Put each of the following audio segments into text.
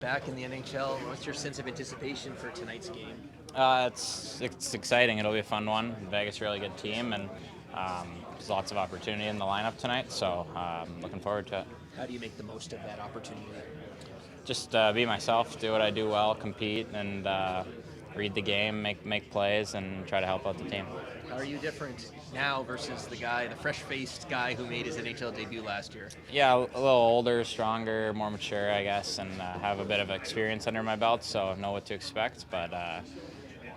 Back in the NHL, what's your sense of anticipation for tonight's game? It's exciting. It'll be a fun one. Vegas, really good team, and there's lots of opportunity in the lineup tonight. So looking forward to it. How do you make the most of that opportunity? Just be myself, do what I do well, compete, and read the game, make plays, and try to help out the team. How are you different now versus the fresh-faced guy who made his NHL debut last year? Yeah, a little older, stronger, more mature, I guess, and have a bit of experience under my belt, so know what to expect. But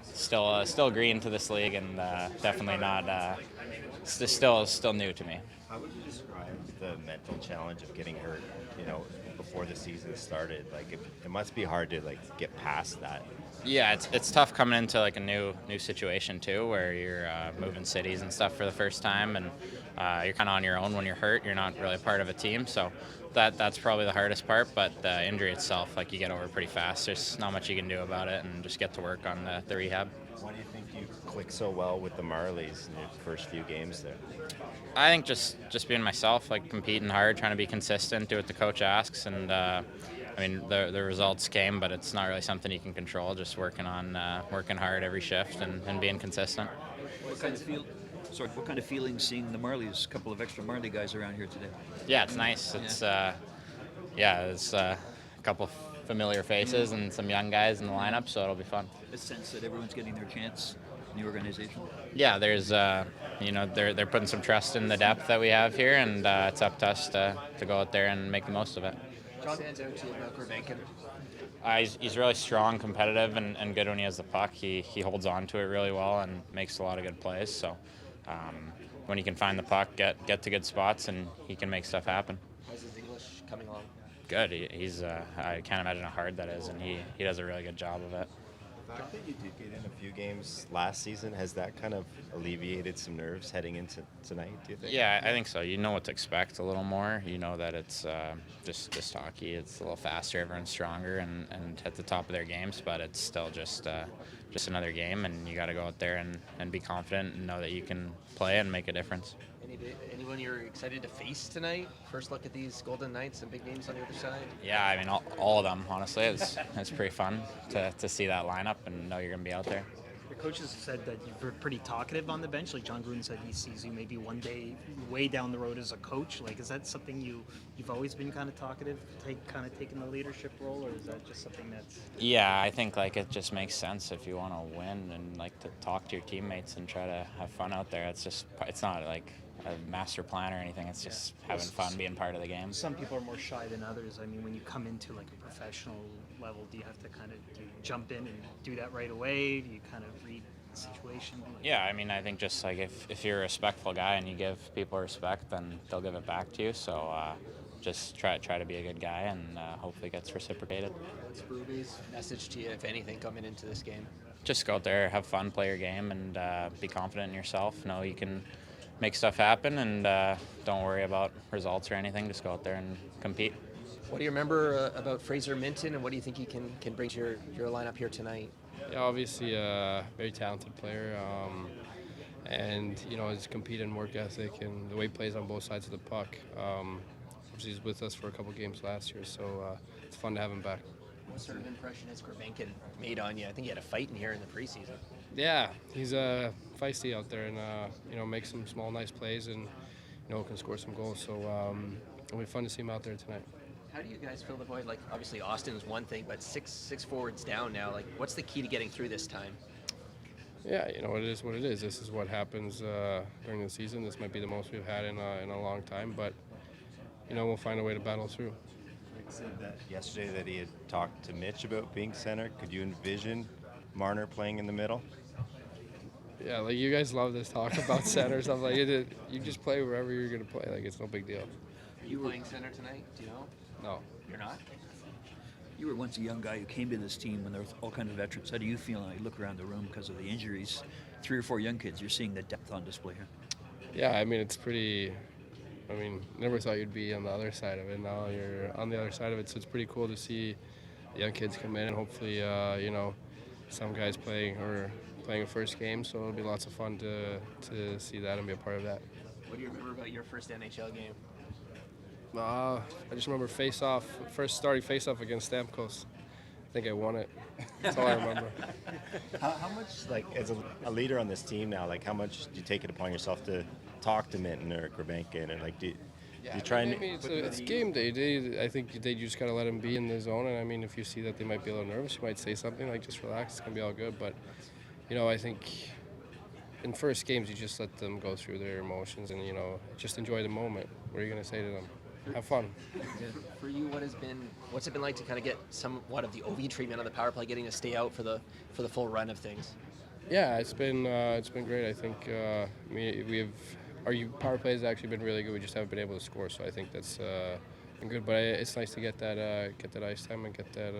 still green to this league, and definitely not. Still new to me. How would you describe the mental challenge of getting hurt? Before the season started, it must be hard to get past that. Yeah, it's tough coming into a new situation too, where you're moving cities and stuff for the first time, and you're kind of on your own when you're hurt. You're not really part of a team, so that's probably the hardest part. But the injury itself, you get over pretty fast. There's not much you can do about it, and just get to work on the rehab. Why do you think you clicked so well with the Marlies in your first few games there? I think just being myself, competing hard, trying to be consistent, do what the coach asks, and the results came, but it's not really something you can control. Just working hard every shift and being consistent. What kind of feeling seeing the Marlies? A couple of extra Marley guys around here today. Yeah, it's nice. It's a couple familiar faces and some young guys in the lineup, so it'll be fun. A sense that everyone's getting their chance in the organization. Yeah, there's they're putting some trust in the depth that we have here, and it's up to us to go out there and make the most of it. What stands out to you about Grebenkin? He's really strong, competitive, and good when he has the puck. He holds on to it really well and makes a lot of good plays. So when he can find the puck, get to good spots, and he can make stuff happen. How's his English coming along? Good. He's I can't imagine how hard that is, and he does a really good job of it. The fact that you did get in a few games last season, has that kind of alleviated some nerves heading into tonight, do you think? Yeah, I think so. You know what to expect a little more. You know that it's just hockey. It's a little faster, everyone's stronger and at the top of their games, but it's still just another game, and you got to go out there and be confident and know that you can play and make a difference. Anyone you're excited to face tonight? First look at these Golden Knights and big names on the other side? Yeah, all of them, honestly. It's pretty fun to see that lineup and know you're going to be out there. Your coaches said that you're pretty talkative on the bench. Like John Gruden said, he sees you maybe one day way down the road as a coach. Is that something you've always been kind of talkative, taking the leadership role, or is that just something that's? Yeah, I think it just makes sense if you want to win and to talk to your teammates and try to have fun out there. It's not like a master plan or anything. It's just having fun, being part of the game. Some people are more shy than others. When you come into a professional level, do you have to do you jump in and do that right away? Do you kind of read the situation? Yeah, I think just if you're a respectful guy and you give people respect, then they'll give it back to you. So just try to be a good guy, and hopefully it gets reciprocated. What's Berube's message to you, if anything, coming into this game? Just go out there, have fun, play your game, and be confident in yourself. Know you can make stuff happen, and don't worry about results or anything. Just go out there and compete. What do you remember about Fraser Minten, and what do you think he can bring to your lineup here tonight? Yeah, obviously a very talented player, and his competitive work ethic and the way he plays on both sides of the puck. Obviously, he's with us for a couple games last year, so it's fun to have him back. What sort of impression has Grebenkin made on you? I think he had a fight in here in the preseason. Yeah, he's feisty out there, and makes some small, nice plays, and can score some goals. So it'll be fun to see him out there tonight. How do you guys fill the void? Obviously Austin's one thing, but six forwards down now. What's the key to getting through this time? Yeah, it is what it is. This is what happens during the season. This might be the most we've had in a long time, but we'll find a way to battle through. Rick said that yesterday that he had talked to Mitch about being center. Could you envision Marner playing in the middle? Yeah, you guys love this talk about center stuff. You just play wherever you're going to play. It's no big deal. Are you playing center tonight? Do you know? No. You're not? You were once a young guy who came to this team when there was all kinds of veterans. How do you feel when you look around the room because of the injuries? 3 or 4 young kids, you're seeing the depth on display here. Yeah, it's pretty. Never thought you'd be on the other side of it. Now you're on the other side of it, so it's pretty cool to see the young kids come in, and hopefully, some guys playing a first game. So it'll be lots of fun to see that and be a part of that. What do you remember about your first NHL game? I just remember first starting face-off against Stamkos. think I won it. That's all I remember. How much, like, as a leader on this team now, like, how much do you take it upon yourself to talk to Minten or Grebenkin, and like, do you try and? I mean, it's game day. I think they just gotta let them be in the zone. And I mean, if you see that they might be a little nervous, you might say something like, "Just relax. It's gonna be all good." But I think in first games, you just let them go through their emotions and just enjoy the moment. What are you gonna say to them? Have fun. For you, what's it been like to kind of get somewhat of the OV treatment on the power play, getting to stay out for the full run of things? Yeah, it's been great. I think our power play has actually been really good. We just haven't been able to score, so I think that's been good. But it's nice to get that ice time and get that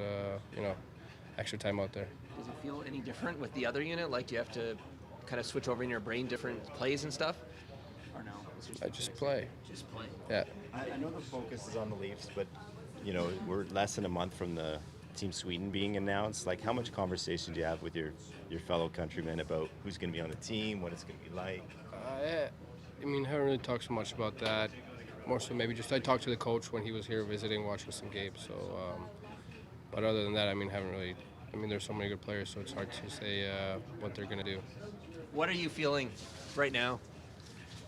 extra time out there. Does it feel any different with the other unit? Like, do you have to kind of switch over in your brain different plays and stuff? Or no? I just play. Just play. Yeah. I know the focus is on the Leafs, but we're less than a month from the Team Sweden being announced. Like, how much conversation do you have with your fellow countrymen about who's going to be on the team, what it's going to be like? I mean, I haven't really talked so much about that. More so maybe just I talked to the coach when he was here visiting, watching some games. So, but other than that, I mean, haven't really. I mean, there's so many good players, so it's hard to say what they're going to do. What are you feeling right now?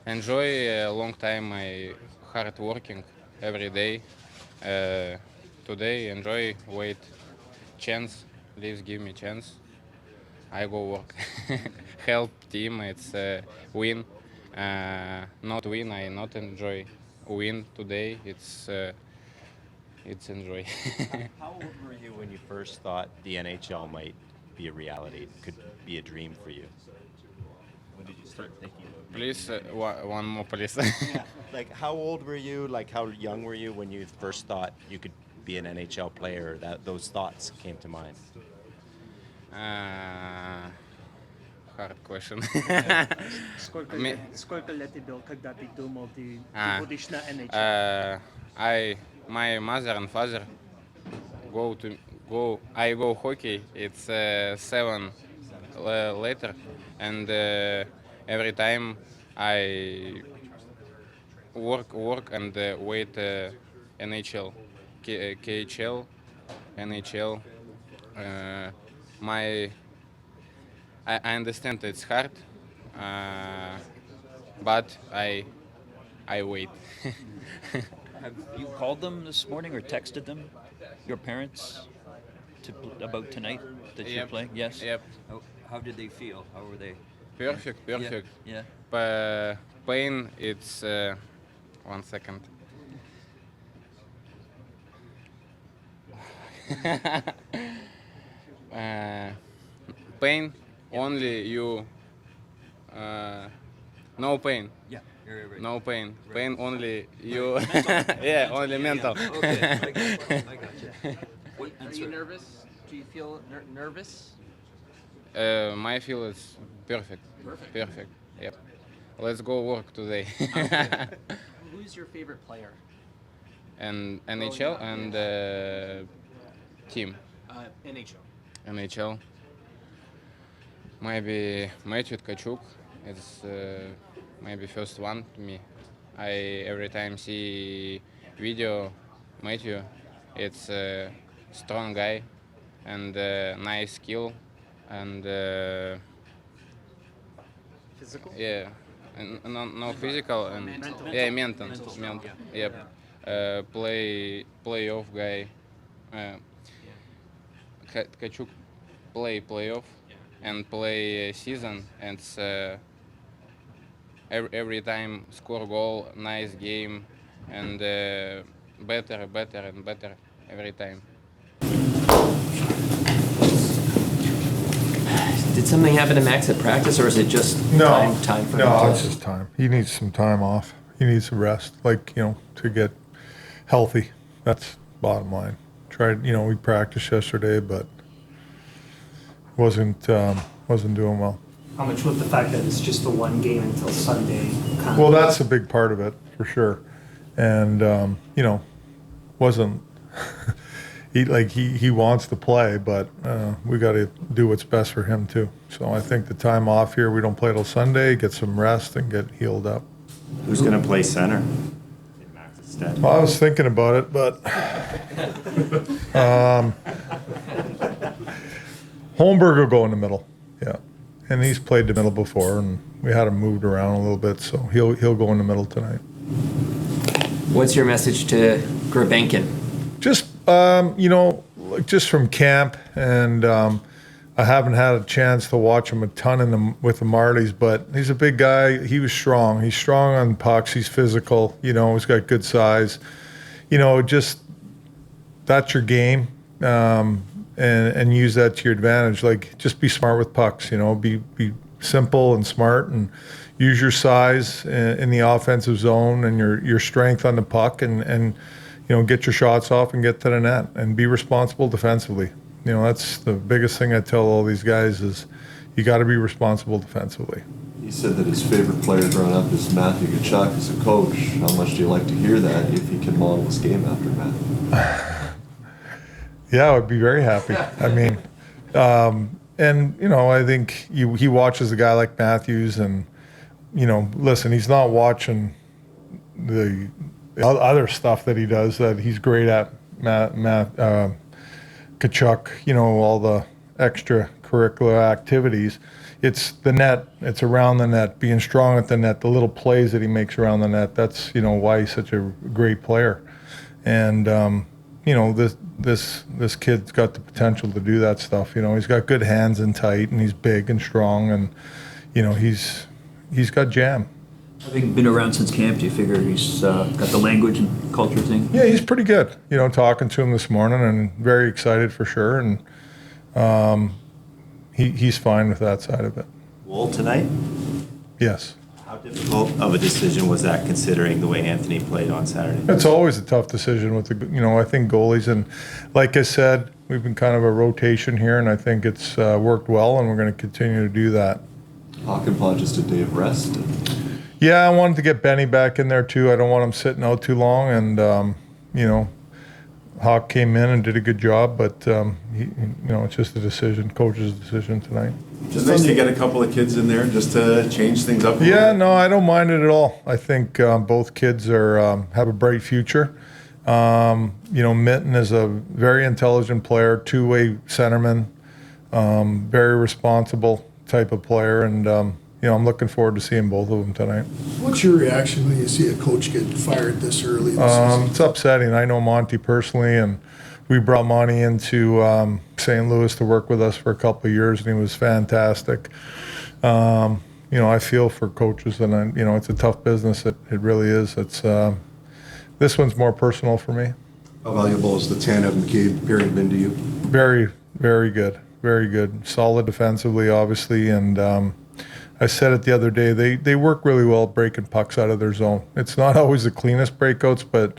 Enjoy a long time. I hard working every day. Today enjoy wait chance. Leaves give me chance. I go work. Help team. It's win. Not win. I not enjoy win today. It's enjoy. How old were you when you first thought the NHL might be a reality? Could be a dream for you? When did you start thinking about it? Please, one more, please. Like, how old were you? Like, how young were you when you first thought you could be an NHL player? That those thoughts came to mind. Hard question. Сколько лет ты был, когда ты думал, ты будешь на NHL? My mother and father I go hockey. It's 7 later, and every time I work and wait NHL, KHL, NHL. I understand it's hard, but I wait. Have you called them this morning or texted them, your parents, about tonight that you're Yep. playing? Yes? Yep. How did they feel? How were they? Perfect. Yeah. Pain, it's 1 second. Pain, only you. No pain. Yeah. Right. No pain. Pain only you. Yeah, only mental. Okay. I got you. Are you nervous? Do you feel nervous? My feel is perfect. Perfect. Yep. Let's go work today. Who's your favorite player? And NHL and team. NHL. NHL. Maybe Matthew Tkachuk. It's maybe first one to me. I every time see video Matthew. It's a strong guy and nice skill and Physical? yeah, and no physical and Mental. yeah, mental. Yeah. Yep. Playoff guy. Tkachuk playoff and play season, and every time score goal, nice game, and better and better every time. Did something happen to Max at practice, or is it just time for him No, to- it's just time. He needs some time off. He needs a rest, to get healthy. That's bottom line. We practiced yesterday, but wasn't doing well. How much with the fact that it's just the one game until Sunday? Well, that's a big part of it for sure, and wasn't he wants to play, but we got to do what's best for him too. So I think the time off here, we don't play till Sunday, get some rest and get healed up. Who's going to play center? Max's stead. Well, I was thinking about it, but Holmberg will go in the middle. Yeah, and he's played the middle before, and we had him moved around a little bit, so he'll go in the middle tonight. What's your message to Grebenkin? Just like just from camp, and I haven't had a chance to watch him a ton with the Marlies, but he's a big guy. He was strong. He's strong on pucks. He's physical. He's got good size. Just that's your game, and use that to your advantage. Like, just be smart with pucks. Be simple and smart, and use your size in the offensive zone and your strength on the puck, and get your shots off and get to the net, and be responsible defensively. That's the biggest thing I tell all these guys is you got to be responsible defensively. He said that his favorite player growing up is Matthew Tkachuk as a coach. How much do you like to hear that if he can model his game after Matthew? Yeah, I would be very happy. I mean, I think he watches a guy like Matthews, and listen, he's not watching the other stuff that he does that he's great at. Tkachuk, all the extracurricular activities. It's the net. It's around the net, being strong at the net, the little plays that he makes around the net. That's why he's such a great player. And this kid's got the potential to do that stuff. He's got good hands and tight, and he's big and strong, and he's got jam. Having been around since camp, do you figure he's got the language and culture thing? Yeah, he's pretty good. Talking to him this morning, and very excited for sure. And he's fine with that side of it. Wool tonight? Yes. How difficult of a decision was that, considering the way Anthony played on Saturday? It's always a tough decision with I think goalies, and like I said, we've been kind of a rotation here, and I think it's worked well, and we're going to continue to do that. Hockenpah just a day of rest. Yeah, I wanted to get Benny back in there too. I don't want him sitting out too long, and Hawk came in and did a good job, but it's just a decision, coach's decision tonight. Just nice to get a couple of kids in there just to change things up. Yeah, no, I don't mind it at all. I think both kids have a bright future. Minten is a very intelligent player, two-way centerman, very responsible type of player, and I'm looking forward to seeing both of them tonight. What's your reaction when you see a coach get fired this early in the season? It's upsetting. I know Monty personally, and we brought Monty into St. Louis to work with us for a couple of years, and he was fantastic. I feel for coaches, and it's a tough business. It really is. It's this one's more personal for me. How valuable has the Tanev McCabe period been to you? Very, very good. Very good. Solid defensively, obviously, and I said it the other day, they work really well breaking pucks out of their zone. It's not always the cleanest breakouts, but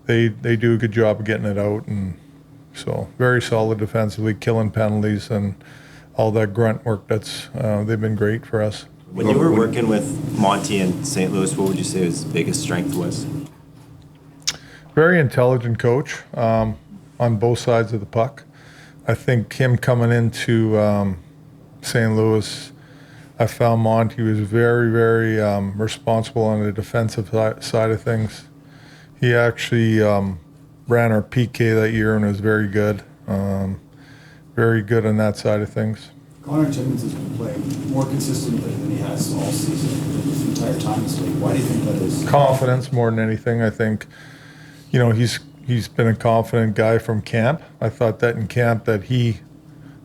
they do a good job of getting it out. And so very solid defensively, killing penalties and all that grunt work. They've been great for us. When you were working with Monty in St. Louis, what would you say his biggest strength was? Very intelligent coach on both sides of the puck. I think him coming into St. Louis, I found Monty was very, very responsible on the defensive side of things. He actually ran our PK that year and was very good. Very good on that side of things. Connor Timmins has been playing more consistently than he has all season, this entire time in this league. Why do you think that is? Confidence more than anything. I think, he's been a confident guy from camp. I thought that in camp that he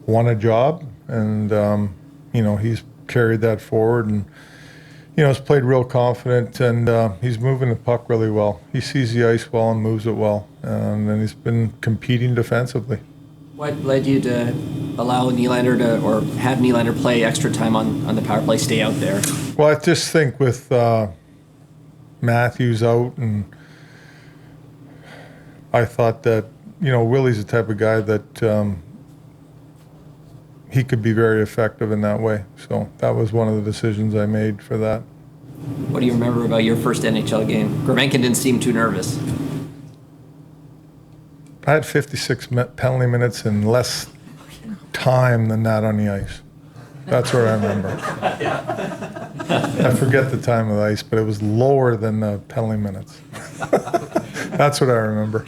won a job, and he's carried that forward, and has played real confident, and he's moving the puck really well. He sees the ice well and moves it well, and then he's been competing defensively. What led you to allow Nylander or have Nylander play extra time on the power play, stay out there? Well, I just think with Matthews out, and I thought that Willie's the type of guy that he could be very effective in that way. So that was one of the decisions I made for that. What do you remember about your first NHL game? Grebenkin didn't seem too nervous. I had 56 penalty minutes and less time than that on the ice. That's what I remember. I forget the time of the ice, but it was lower than the penalty minutes. That's what I remember.